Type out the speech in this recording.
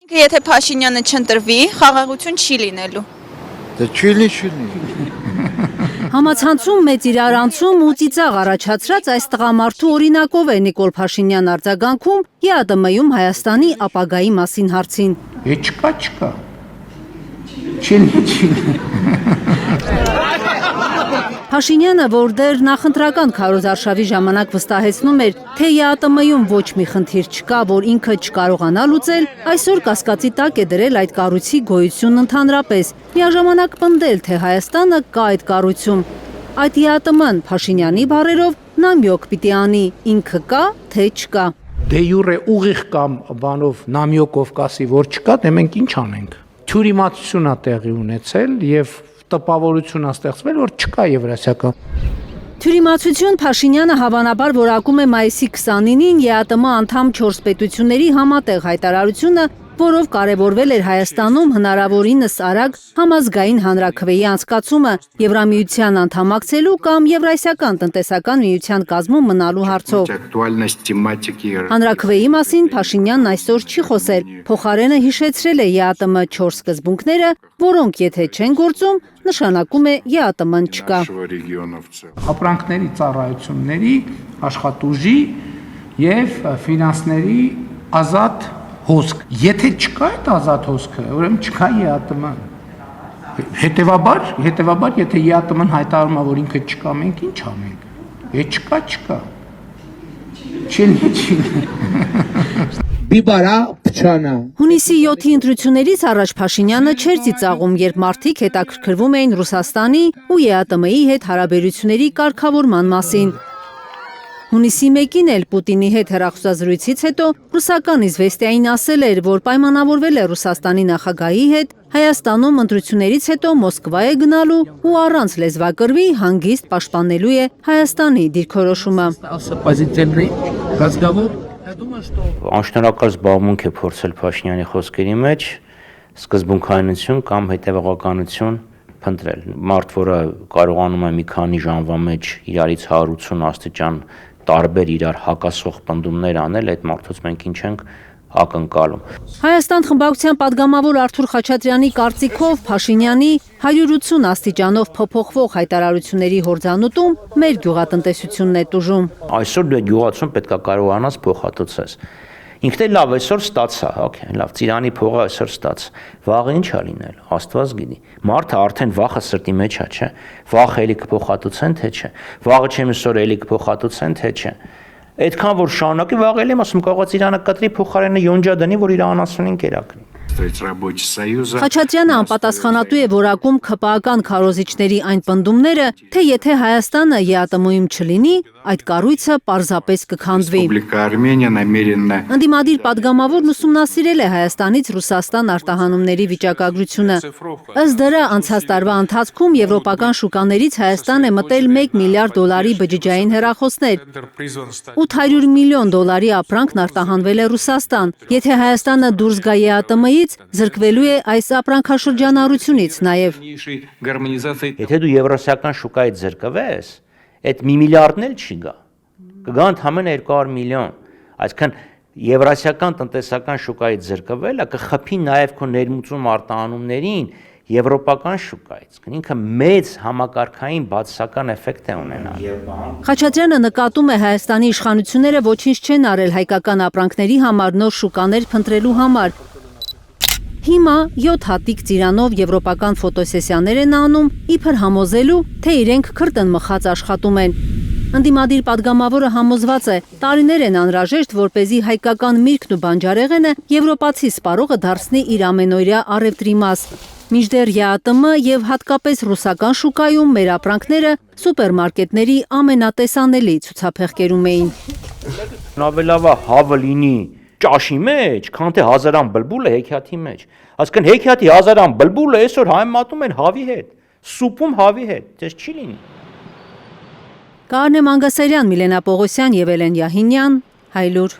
Եթե Փաշինյանը չընտրվի, խաղաղություն չի լինելու։ Դա չի։ Համացանցում մեծ իրարանցում ու ծիծաղ առաջացրած այս տղամարդու օրինակով է Նիկոլ Փաշինյան արձագանքում ԵԱՏՄ-ում Հայաստանի ապագայի մասին հարցին։ Չկա։ Չի։ Փաշինյանը, որ դեռ նախընտրական քարոզարշավի ժամանակ վստահեցնում էր, թե ԵԱՏՄ-ում ոչ մի խնդիր չկա, որ ինքը չկարողանա լուծել, այսօր կասկածի տակ է դրել այդ կառույցի գոյությունն ընդհանրապես, միաժամանակ պնդել, թե Հայաստանը կա այդ կառույցում։ Այդ ԵԱՏՄ-ն Փաշինյանի բառերով նամյոկ պիտի անի, ինքը կա, թե չկա։ Դե յուրե ուղիղ կամ բանով նամյոկով կասի, որ չկա, դե մենք ինչ անենք։ Թյուրիմացություն է տեղի ունեցել եւ տպավորություն է ստեղծվել, որ չկա Եվրասիական։ Թյուրիմացություն Փաշինյանը հավանաբար որակում է մայիսի 29-ին ԵԱՏՄ անդամ 4 պետությունների համատեղ հայտարարությունը, որով կարևորվել էր Հայաստանում հնարավորինս արագ համազգային հանրաքվեի անցկացումը Եվրամիության անդամակցելու կամ Եվրասիական տնտեսական միության կազմում մնալու հարցով։ Հանրաքվեի մասին Փաշինյանն այսօր չի խոսել, փոխարենը հիշեցրել է ԵԱՏՄ 4 սկզբունքները, որոնք եթե չեն գործում, նշանակում է ԵԱՏՄ-ն չկա։ Ապրանքների ծառայությունների, աշխատուժի եւ ֆինանսների ազատ հոսք։ Եթե չկա այդ ազատ հոսքը, ուրեմն չկա ԵԱՏՄ։ Հետևաբար, եթե ԵԱՏՄ-ն հայտարարում է, որ ինքը չկա, մենք ինչ անենք։ Չկա։ Չի։ Բիբարա փչանա։ Հունիսի 7-ի ընտրություններից առաջ Փաշինյանը չէր ծիծաղում, երբ մարդիկ հետաքրքրվում էին Ռուսաստանի ու ԵԱՏՄ-ի հետ հարաբերությունների կարգավորման մասին։ Հունիսի 1-ին էլ Պուտինի հետ հեռախոսազրույցից հետո ռուսական Իզվեստիային ասել էր, որ պայմանավորվել է Ռուսաստանի նախագահի հետ Հայաստանում ընտրություններից հետո Մոսկվա է գնալու ու առանց լեզվակռվի հանգիստ պաշտպանելու է Հայաստանի դիրքորոշումը։ Անշնորհակալ զբաղմունք է փորձել Փաշինյանի խոսքերի մեջ սկզբունքայնություն կամ հետևողականություն փնտրել։ Մարդ, որը կարողանում է մի քանի ժամվա մեջ իրարից 180 աստիճան տարբեր իրար հակասող պնդումներ անել, այդ մարդուց մենք ինչ ենք ակնկալում։ Հայաստան խմբակցության падգամավոր Արթուր Խաչատրյանի կարծիքով Փաշինյանի 180 աստիճանով փոփոխվող հայտարարությունների հորձանուտում մեր գյուղատնտեսությունն է տուժում։ Այսօր դու գյուղացուն պետք է կարողանաս փոխհատուցես։ Ինքն էլ լավ այսօր ստացա, լավ, ծիրանի փողը այսօր ստաց։ Վաղը ինչ է լինել, Աստված գիտի։ Մարդը արդեն վախը սրտի մեջ է, չէ։ Վախը էլի կփոխհատուցեն, թե չէ։ Վաղը չեմ այսօր էլի կփոխհատուցեն, թե չէ։ Այդքան որ շարունակի վաղ էլի եմ ասում, կարող է ծիրանը կտրի փոխարենը յոնջա դնի, որ իր անասունին կերակրի։ Խաչատրյանը անպատասխանատու է որակում ՔՊԱ-ական քարոզիչների այն պնդումները, թե եթե Հայաստանը ԵԱՏՄ-ում չլինի, այդ կառույցը պարզապես կքանդվի։ Ընդդիմադիր падգամավորն ուսումնասիրել է Հայաստանից Ռուսաստան արտահանումների վիճակագրությունը։ Ըստ դրա անցած տարվա ընթացքում եվրոպական շուկաներից Հայաստան է մտել $1 միլիարդ բջջային հեռախոսներ, $800 միլիոն ապրանքն արտահանվել է Ռուսաստան։ Եթե Հայաստանը դուրս գա ԵԱՏՄ-ից, զրկվելու է այս ապրանքաշրջանառությունից նաև։ Եթե դու եվրասիական շուկայից զրկվես, այդ $1 միլիարդն էլ չի գա։ Կգա ընդամենը 200 միլիոն։ Այսինքն եվրասիական տնտեսական շուկայից զրկվելը կխփի նաև քո ներմուծում արտահանումներին եվրոպական շուկայից։ Ինքը մեծ համակարգային բացասական էֆեկտ է ունենա։ Խաչատրյանը նկատում է Հայաստանի իշխանությունները ոչինչ չեն արել հայկական ապրանքների համար նոր շուկաներ փնտրելու համար։ Հիմա 7 հատիկ ծիրանով եվրոպական ֆոտոսեսիաներ են անում, իբր համոզելու, թե իրենք քրտն մխած աշխատում են։ Ընդդիմադիր падգամավորը համոզված է, տարիներ են անհրաժեշտ, որպեսզի հայկական միրգն ու բանջարեղենը եվրոպացի սպառողը դարձնի իր ամենօրյա առևտրի մաս։ Մինչդեռ ԵԱՏՄ եւ հատկապես ռուսական շուկայում մեր ապրանքները սուպերմարկետների ամենատեսանելի ցուցափեղկերում էին։ Նավելավա հավը լինի ճաշի մեջ, քան թե 1000 բլբուլը հեքիաթի մեջ։ Այսինքն հեքիաթի 1000 բլբուլը այսօր համեմատում են հավի հետ, սուպում հավի հետ, դες չի լինի։ Կարնե Մանգասարյան, Միլենա Պողոսյան եւ Էլեն Յահինյան, Հայլուր։